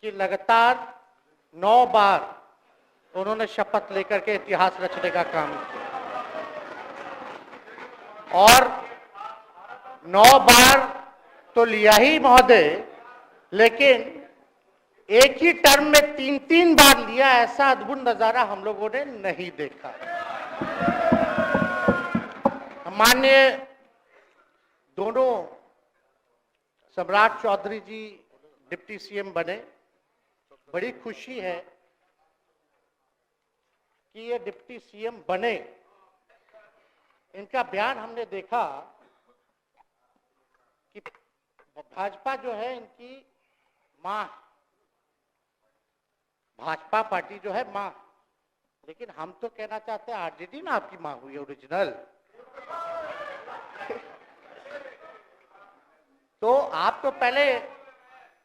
कि लगातार 9 बार उन्होंने शपथ लेकर के इतिहास रचने का काम किया और 9 बार तो लिया ही महोदय, लेकिन एक ही टर्म में 3-3 बार लिया, ऐसा अद्भुत नजारा हम लोगों ने नहीं देखा। माननीय दोनों सम्राट चौधरी जी डिप्टी सीएम बने, बड़ी खुशी है कि ये डिप्टी सीएम बने। इनका बयान हमने देखा कि भाजपा जो है इनकी मां, भाजपा पार्टी जो है मां, लेकिन हम तो कहना चाहते हैं आरजेडी ना आपकी मां हुई ओरिजिनल। तो आप तो पहले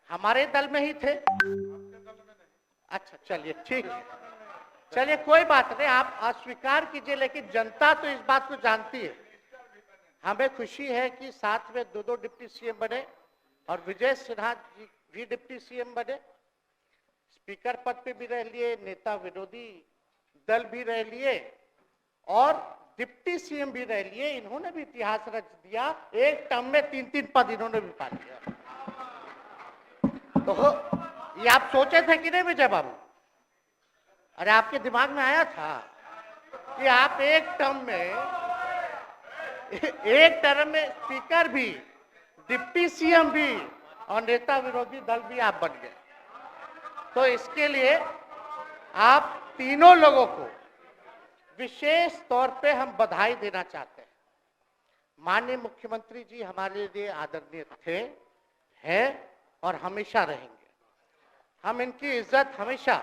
हमारे दल में ही थे। अच्छा चलिए ठीक है, चलिए कोई बात नहीं, आप अस्वीकार कीजिए, लेकिन जनता तो इस बात को जानती है। हमें खुशी है कि साथ में दो डिप्टी सीएम बने और विजय सिन्हा जी भी डिप्टी सीएम बने, स्पीकर पद पे भी रह लिए, नेता विरोधी दल भी रह लिए और डिप्टी सीएम भी रह लिए। इन्होंने भी इतिहास रच दिया, एक टर्म में 3-3 पद इन्होंने भी पा लिया। तो ये आप सोचे थे कि नहीं विजय बाबू? अरे आपके दिमाग में आया था कि आप एक टर्म में स्पीकर भी, डिप्टी सीएम भी और नेता विरोधी दल भी आप बन गए। तो इसके लिए आप तीनों लोगों को विशेष तौर पे हम बधाई देना चाहते हैं। माननीय मुख्यमंत्री जी हमारे लिए आदरणीय थे, हैं और हमेशा रहेंगे। हम इनकी इज्जत हमेशा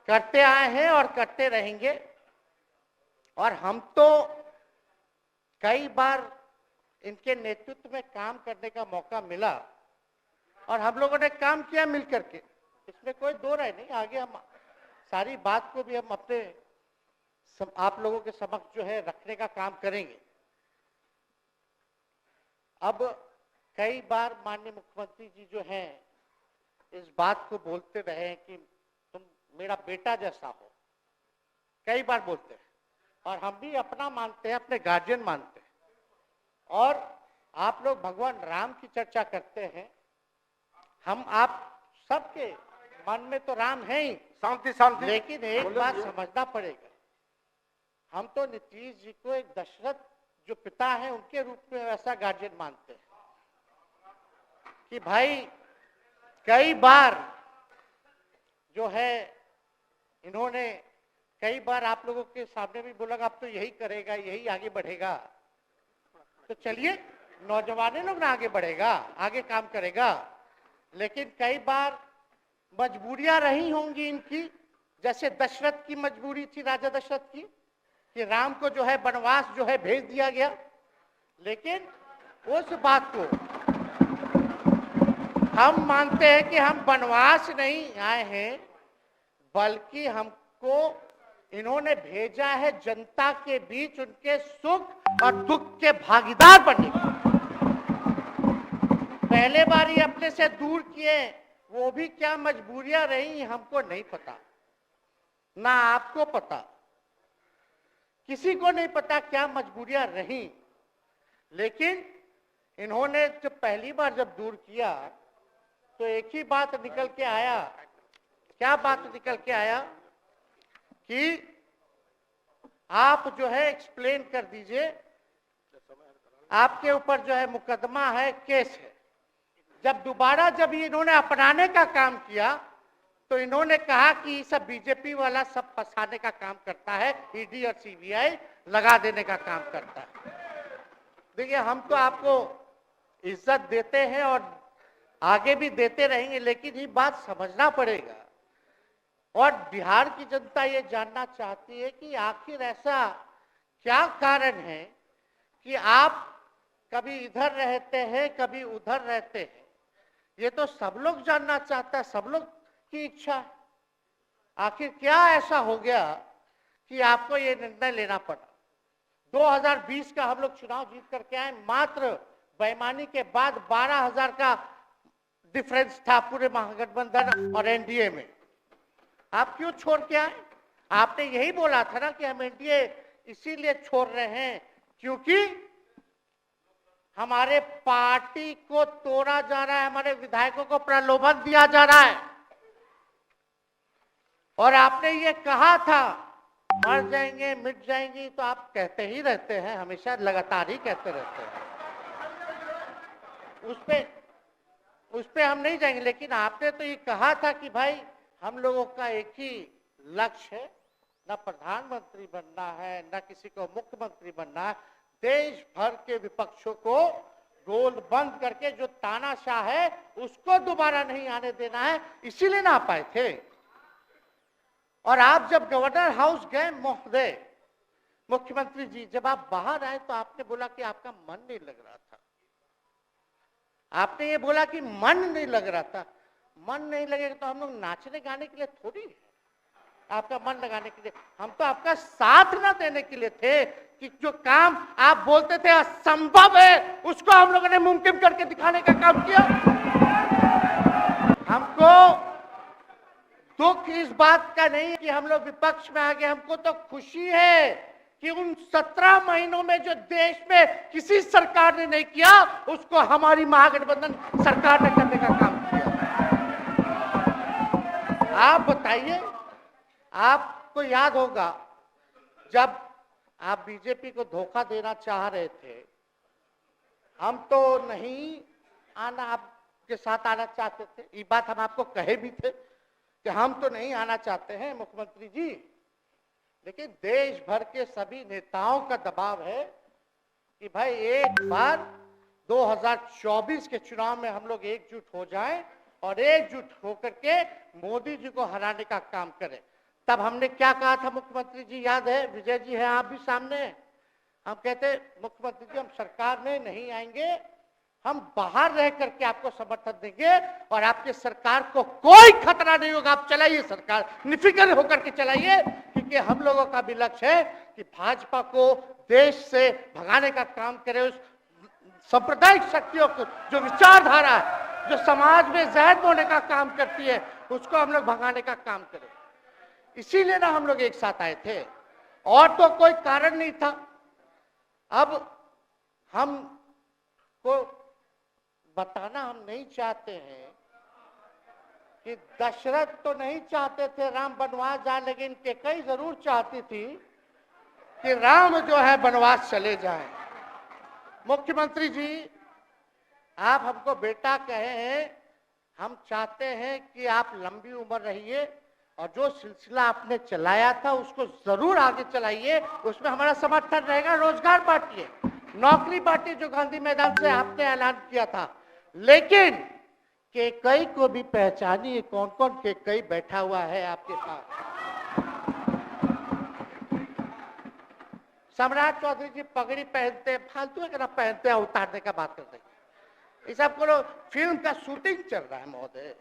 करते आए हैं और करते रहेंगे। और हम तो कई बार इनके नेतृत्व में काम करने का मौका मिला और हम लोगों ने काम किया मिलकर के, इसमें कोई दो राय नहीं। आगे हम सारी बात को भी हम अपने आप लोगों के समक्ष जो है रखने का काम करेंगे। अब कई बार माननीय मुख्यमंत्री जी जो हैं इस बात को बोलते रहे हैं कि तुम मेरा बेटा जैसा हो, कई बार बोलते हैं और हम भी अपना मानते हैं, अपने गार्जियन मानते हैं। और आप लोग भगवान राम की चर्चा करते हैं, हम आप सबके मन में तो राम है ही, शांति शांति, लेकिन एक बात समझना पड़ेगा, हम तो नीतीश जी को एक दशरथ जो पिता है उनके रूप में वैसा गार्जियन मानते हैं कि भाई कई बार जो है इन्होंने कई बार आप लोगों के सामने भी बोला आप तो यही करेगा, यही आगे बढ़ेगा। तो चलिए नौजवान लोग ना आगे बढ़ेगा, आगे काम करेगा, लेकिन कई बार मजबूरियां रही होंगी इनकी, जैसे दशरथ की मजबूरी थी, राजा दशरथ की, कि राम को जो है वनवास जो है भेज दिया गया। लेकिन उस बात को हम मानते हैं कि हम वनवास नहीं आए हैं, बल्कि हमको इन्होंने भेजा है जनता के बीच उनके सुख और दुख के भागीदार बनने के। पहले बार ही अपने से दूर किए, वो भी क्या मजबूरियां रही हमको नहीं पता, ना आपको पता, किसी को नहीं पता क्या मजबूरियां रही। लेकिन इन्होंने जब पहली बार जब दूर किया तो एक ही बात निकल के आया। क्या बात निकल के आया कि आप जो है एक्सप्लेन कर दीजिए, आपके ऊपर जो है मुकदमा है, केस है। जब दोबारा जब इन्होंने अपनाने का काम किया तो इन्होंने कहा कि सब बीजेपी वाला सब फंसाने का काम करता है, ईडी और सीबीआई लगा देने का काम करता है। देखिए हम तो आपको इज्जत देते हैं और आगे भी देते रहेंगे, लेकिन ये बात समझना पड़ेगा। और बिहार की जनता ये जानना चाहती है कि आखिर ऐसा क्या कारण है कि आप कभी इधर रहते हैं, कभी उधर रहते हैं। ये तो सब लोग जानना चाहता है, सब लोग की इच्छा है। आखिर क्या ऐसा हो गया कि आपको ये निर्णय लेना पड़ा? 2020 का हम लोग चुनाव जीत करके आए, मात्र बेईमानी के बाद 12,000 का डिफरेंस था पूरे महागठबंधन और एनडीए में? आप क्यों छोड़ के आए? आपने यही बोला था ना कि हम एनडीए इसीलिए छोड़ रहे हैं क्योंकि हमारे पार्टी को तोड़ा जा रहा है, हमारे विधायकों को प्रलोभन दिया जा रहा है। और आपने ये कहा था मर जाएंगे मिट जाएंगी, तो आप कहते ही रहते हैं, हमेशा लगातार ही कहते रहते हैं। उस पे हम नहीं जाएंगे, लेकिन आपने तो ये कहा था कि भाई हम लोगों का एक ही लक्ष्य है, न प्रधानमंत्री बनना है न किसी को मुख्यमंत्री बनना है, देश भर के विपक्षों को गोल बंद करके जो तानाशाह है उसको दोबारा नहीं आने देना है, इसीलिए ना आ पाए थे। और आप जब गवर्नर हाउस गए महोदय, मुख्यमंत्री जी, जब आप बाहर आए तो आपने बोला कि आपका मन नहीं लग रहा था। आपने ये बोला कि मन नहीं लग रहा था। मन नहीं लगेगा तो हम लोग नाचने गाने के लिए थोड़ी है, आपका मन लगाने के लिए। हम तो आपका साथ ना देने के लिए थे कि जो काम आप बोलते थे असंभव है उसको हम लोगों ने मुमकिन करके दिखाने का काम किया। हमको दुख इस बात का नहीं है कि हम लोग विपक्ष में आ गए, हमको तो खुशी है कि उन 17 महीनों में जो देश में किसी सरकार ने नहीं किया उसको हमारी महागठबंधन सरकार ने करने का काम किया। आप बताइए, आपको याद होगा जब आप बीजेपी को धोखा देना चाह रहे थे, हम तो नहीं आना, आपके साथ आना चाहते थे। ये बात हम आपको कहे भी थे कि हम तो नहीं आना चाहते हैं मुख्यमंत्री जी, लेकिन देश भर के सभी नेताओं का दबाव है कि भाई एक बार 2024 के चुनाव में हम लोग एकजुट हो जाएं और एकजुट होकर के मोदी जी को हराने का काम करें। तब हमने क्या कहा था मुख्यमंत्री जी, याद है? विजय जी हैं, आप भी सामने हैं। हम कहते मुख्यमंत्री जी हम सरकार में नहीं आएंगे, हम बाहर रह करके आपको समर्थन देंगे और आपके सरकार को कोई खतरा नहीं होगा, आप चलाइए सरकार, निफिक्र होकर के चलाइए, क्योंकि हम लोगों का भी लक्ष्य है कि भाजपा को देश से भगाने का काम करे। उस सांप्रदायिक शक्तियों को, जो विचारधारा है, जो समाज में जहर बोने का काम करती है, उसको हम लोग भगाने का काम करें। इसीलिए ना हम लोग एक साथ आए थे, और तो कोई कारण नहीं था। अब हम को बताना हम नहीं चाहते हैं कि दशरथ तो नहीं चाहते थे राम वनवास जाए, लेकिन कैकेयी जरूर चाहती थी कि राम जो है वनवास चले जाएं। मुख्यमंत्री जी, आप हमको बेटा कहे हैं, हम चाहते हैं कि आप लंबी उम्र रहिए और जो सिलसिला आपने चलाया था उसको जरूर आगे चलाइए, उसमें हमारा समर्थन रहेगा। रोजगार बांटिए, नौकरी बांटिए, जो गांधी मैदान से आपने ऐलान किया था। लेकिन कैकेयी को भी पहचानिए, कौन कौन कैकेयी बैठा हुआ है आपके पास। सम्राट चौधरी जी पगड़ी पहनते, फालतू अगर आप पहनते हैं, उतारने का बात करते हैं। ये सब करो, फिल्म का शूटिंग चल रहा है महोदय,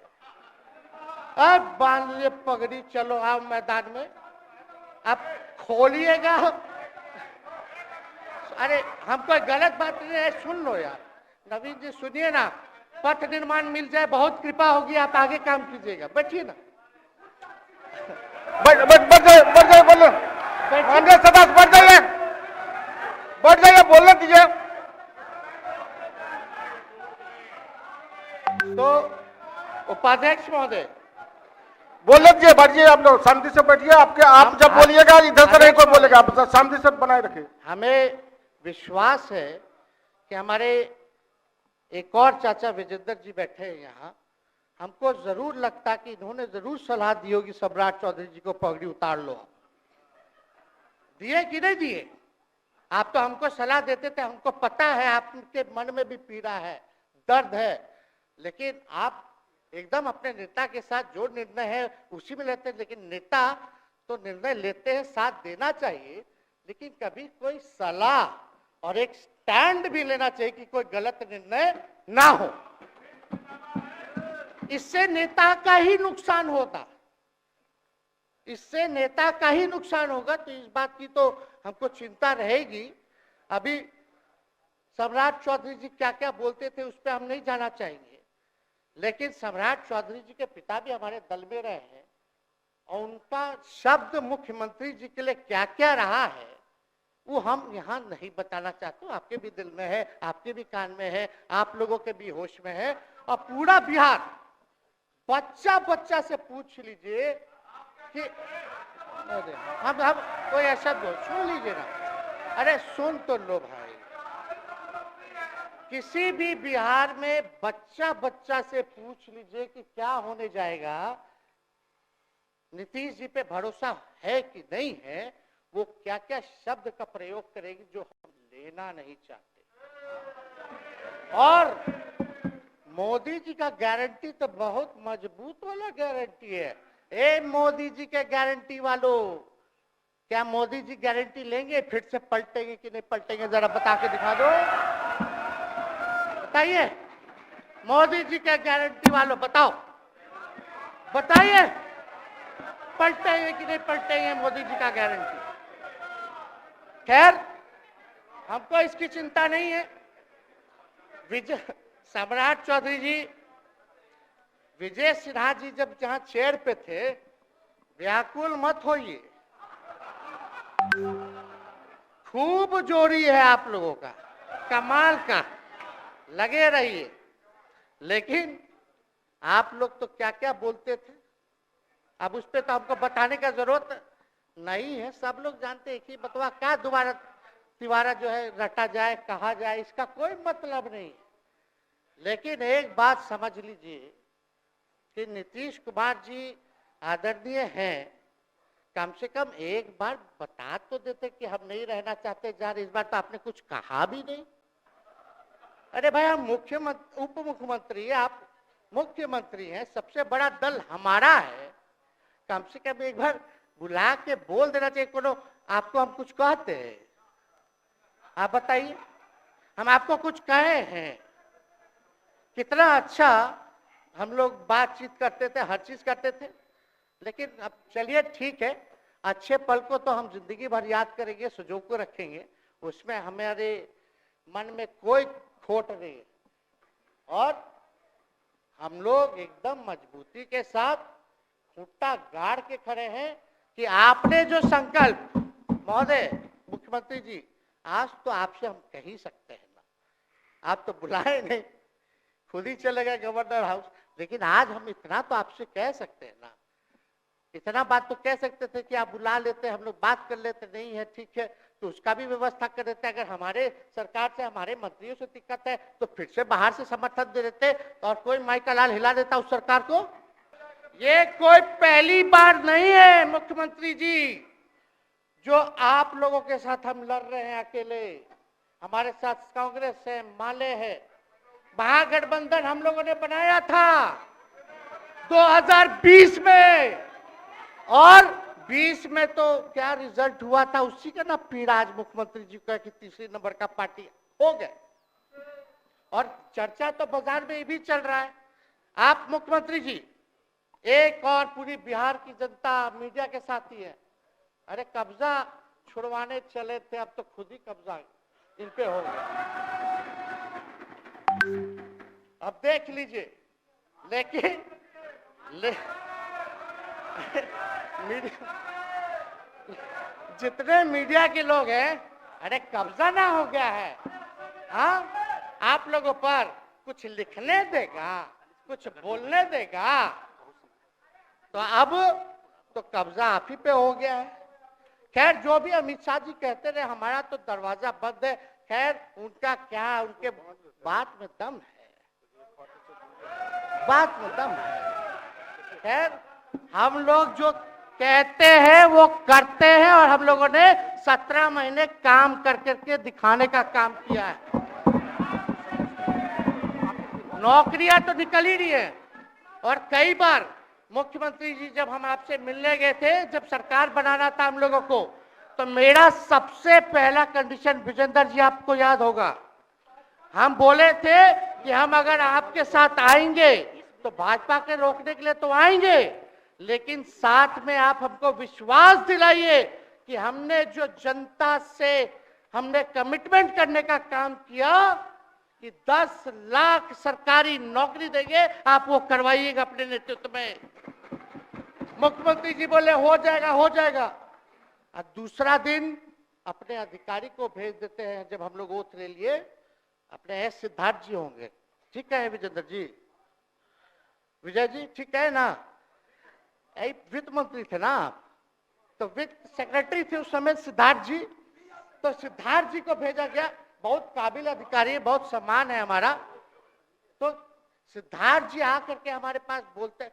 अब बांध लिए पगड़ी, चलो आओ मैदान में, अब खोलिएगा। अरे हम कोई गलत बात नहीं है, सुन लो यार, नवीन जी सुनिए ना, पथ निर्माण मिल जाए, बहुत कृपा होगी, आप आगे काम कीजिएगा, बैठिए ना। बढ़ जाइए, बोलो, बढ़ जाइए, बोलने दीजिए। तो उपाध्यक्ष महोदय बोलने दीजिए, बैठिए, आप लोग शांति से बैठिए। आप जब बोलिएगा इधर से नहीं कोई बोलेगा, आप शांति से बनाए रखिए। हमें विश्वास है कि हमारे एक और चाचा विजेंद्र जी बैठे हैं यहाँ, हमको जरूर लगता कि इन्होंने जरूर सलाह दी होगी सम्राट चौधरी जी को पगड़ी उतार लो। दिए कि नहीं दिए? आप तो हमको सलाह देते थे, हमको पता है आपके मन में भी पीड़ा है, दर्द है, लेकिन आप एकदम अपने नेता के साथ जो निर्णय है उसी में लेते हैं। लेकिन नेता तो निर्णय लेते हैं, साथ देना चाहिए, लेकिन कभी कोई सलाह और एक स्टैंड भी लेना चाहिए कि कोई गलत निर्णय ना हो। इससे नेता का ही नुकसान होगा, इससे नेता का ही नुकसान होगा। तो इस बात की तो हमको चिंता रहेगी। अभी सम्राट चौधरी जी क्या क्या बोलते थे उस पर हम नहीं जाना चाहेंगे, लेकिन सम्राट चौधरी जी के पिता भी हमारे दल में रहे हैं और उनका शब्द मुख्यमंत्री जी के लिए क्या क्या रहा है वो हम यहाँ नहीं बताना चाहते। आपके भी दिल में है, आपके भी कान में है, आप लोगों के भी होश में है। और पूरा बिहार बच्चा बच्चा से पूछ लीजिए कि हम कोई ऐसा बोल सुन लीजिए ना, अरे सुन तो लो भाई। किसी भी बिहार में बच्चा बच्चा से पूछ लीजिए कि क्या होने जाएगा, नीतीश जी पे भरोसा है कि नहीं है, वो क्या क्या शब्द का प्रयोग करेगी जो हम लेना नहीं चाहते। और मोदी जी का गारंटी तो बहुत मजबूत वाला गारंटी है। ए मोदी जी के गारंटी वालों, क्या मोदी जी गारंटी लेंगे फिर से पलटेंगे कि नहीं पलटेंगे, जरा बता के दिखा दो, बताइए। मोदी जी के गारंटी वालों बताओ, बताइए पलटेंगे कि नहीं पलटेंगे मोदी जी का गारंटी। खैर हमको इसकी चिंता नहीं है। विजय सम्राट चौधरी जी, विजय सिन्हा जी जब जहां चेयर पे थे, व्याकुल मत होइए, खूब जोड़ी है आप लोगों का, कमाल का, लगे रहिए। लेकिन आप लोग तो क्या क्या बोलते थे, अब उस पर तो हमको बताने का जरूरत नहीं है, सब लोग जानते हैं। एक ही बतवा क्या दोबारा तिवारा जो है रटा जाए, कहा जाए, इसका कोई मतलब नहीं। लेकिन एक बात समझ लीजिए कि नीतीश कुमार जी आदरणीय हैं, कम से कम एक बार बता तो देते कि हम नहीं रहना चाहते जा रहे। इस बार तो आपने कुछ कहा भी नहीं। अरे भाई हम मुख्यमंत्री, उप मुख्यमंत्री, आप मुख्यमंत्री हैं, सबसे बड़ा दल हमारा है, कम से कम एक बार बुला के बोल देना चाहिए। कोनो आपको हम कुछ कहते हैं, आप बताइए, हम आपको कुछ कहे हैं? कितना अच्छा हम लोग बातचीत करते थे, हर चीज करते थे। लेकिन अब चलिए ठीक है, अच्छे पल को तो हम जिंदगी भर याद करेंगे, सुजो को रखेंगे, उसमें हमारे मन में कोई खोट नहीं है। और हम लोग एकदम मजबूती के साथ खूंटा गाड़ के खड़े हैं कि आपने जो संकल्प, महोदय मुख्यमंत्री जी, आज तो आपसे हम कह ही सकते हैं ना, आप तो बुलाए नहीं, खुद ही चले गए गवर्नर हाउस, लेकिन आज हम इतना तो आपसे कह सकते हैं ना, इतना बात तो कह सकते थे कि आप बुला लेते, हम लोग बात कर लेते। नहीं है ठीक है, तो उसका भी व्यवस्था कर देते। अगर हमारे सरकार से, हमारे मंत्रियों से दिक्कत है तो फिर से बाहर से समर्थन दे देते और कोई माई का लाल हिला देता उस सरकार को। ये कोई पहली बार नहीं है मुख्यमंत्री जी जो आप लोगों के साथ हम लड़ रहे हैं अकेले। हमारे साथ कांग्रेस है, माले है, महागठबंधन हम लोगों ने बनाया था 2020 में, और 20 में तो क्या रिजल्ट हुआ था उसी का ना पीड़ा आज मुख्यमंत्री जी का कि तीसरी नंबर का पार्टी हो गए। और चर्चा तो बाजार में ये भी चल रहा है। आप मुख्यमंत्री जी एक और पूरी बिहार की जनता मीडिया के साथ ही है। अरे कब्जा छुड़वाने चले थे, अब तो खुद ही कब्जा इन पे हो गया। अब देख लीजिए। लेकिन जितने मीडिया के लोग हैं, अरे कब्जा ना हो गया है, हाँ, आप लोगों पर कुछ लिखने देगा, कुछ बोलने देगा, तो अब तो कब्जा आप ही पे हो गया है। खैर जो भी अमित शाह जी कहते रहे, हमारा तो दरवाजा बंद है। खैर उनका क्या, उनके बात में दम है, बात में दम है। खैर हम लोग जो कहते हैं वो करते हैं, और हम लोगों ने 17 महीने काम कर करके दिखाने का काम किया है। नौकरियां तो निकल ही रही है। और कई बार मुख्यमंत्री जी जब हम आपसे मिलने गए थे, जब सरकार बनाना था हम लोगों को, तो मेरा सबसे पहला कंडीशन, विजेंद्र जी आपको याद होगा, हम बोले थे कि हम अगर आपके साथ आएंगे तो भाजपा के रोकने के लिए तो आएंगे, लेकिन साथ में आप हमको विश्वास दिलाइए कि हमने जो जनता से हमने कमिटमेंट करने का काम किया, कि 10 लाख सरकारी नौकरी देंगे, आप वो करवाइएगा अपने नेतृत्व में। मुख्यमंत्री जी बोले हो जाएगा हो जाएगा, और दूसरा दिन अपने अधिकारी को भेज देते हैं। जब हम लोग ओथ ले लिए, अपने एस सिद्धार्थ जी होंगे, ठीक है विजेंद्र जी, विजय जी ठीक है ना, वित्त मंत्री थे ना, तो वित्त सेक्रेटरी थे उस समय सिद्धार्थ जी, तो सिद्धार्थ जी को भेजा गया। बहुत काबिल अधिकारी है, बहुत सम्मान है हमारा। तो सिद्धार्थ जी आकर के हमारे पास बोलते,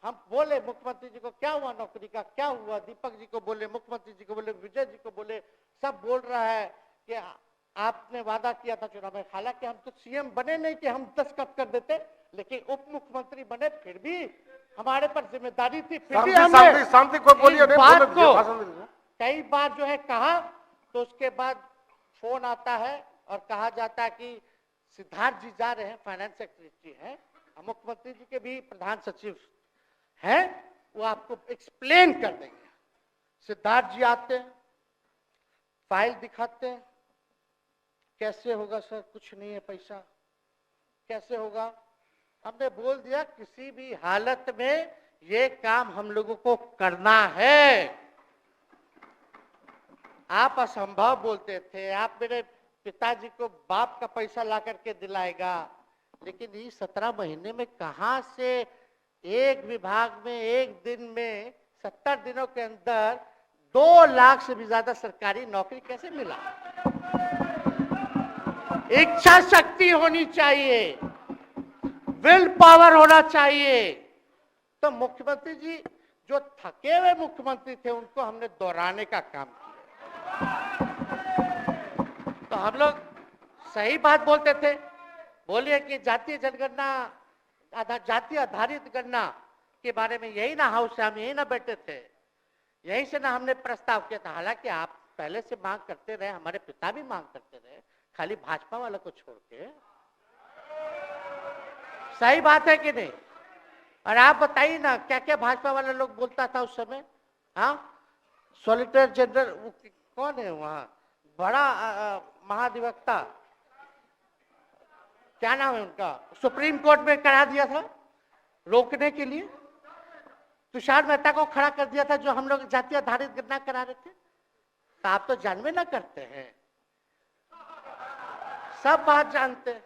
हम बोले मुख्यमंत्री जी को क्या हुआ नौकरी का, क्या हुआ, दीपक जी को बोले, मुख्यमंत्री जी को बोले, विजय जी को बोले, सब बोल रहा है कि आपने वादा किया था चुनाव में। हालांकि हम तो सीएम बने नहीं कि हम दस्तखत कर देते, लेकिन उप मुख्यमंत्री बने, फिर भी हमारे पर जिम्मेदारी थी, फिर भी हमने शांति को बोलिए, बात को कई बार जो है कहा। तो उसके बाद फोन आता है और कहा जाता है कि सिद्धार्थ जी जा रहे हैं, फाइनेंस सेक्रेटरी हैं, मुख्यमंत्री जी के भी प्रधान सचिव हैं, वो आपको एक्सप्लेन कर देंगे। सिद्धार्थ जी आते हैं, फाइल दिखाते हैं, कैसे होगा सर, कुछ नहीं है पैसा, कैसे होगा। हमने बोल दिया किसी भी हालत में ये काम हम लोगों को करना है। आप असंभव बोलते थे, आप मेरे पिताजी को बाप का पैसा ला करके दिलाएगा, लेकिन ये 17 महीने में कहां से एक विभाग में एक दिन में 70 दिनों के अंदर 2 लाख से भी ज्यादा सरकारी नौकरी कैसे मिला। इच्छा शक्ति होनी चाहिए, विल पावर होना चाहिए। तो मुख्यमंत्री जी जो थके हुए मुख्यमंत्री थे, उनको हमने दोहराने का काम किया। तो हम लोग सही बात बोलते थे, बोलिए कि जातीय जनगणना, जाति आधारित गणना के बारे में यही ना हाउस से हम यही ना बैठे थे, यही से ना हमने प्रस्ताव किया था। हालांकि आप पहले से मांग करते रहे, हमारे पिता भी मांग करते रहे, खाली भाजपा वाला को छोड़ के। सही बात है कि नहीं? और आप बताइए ना क्या क्या भाजपा वाला लोग बोलता था उस समय। हाँ, सॉलिसिटर जनरल कौन है वहां, बड़ा महाधिवक्ता, क्या नाम है उनका, सुप्रीम कोर्ट में करा दिया था रोकने के लिए, तुषार मेहता को खड़ा कर दिया था, जो हम लोग जाति आधारित गणना करा रहे थे। तो आप तो जानवे ना करते हैं, सब बात जानते हैं।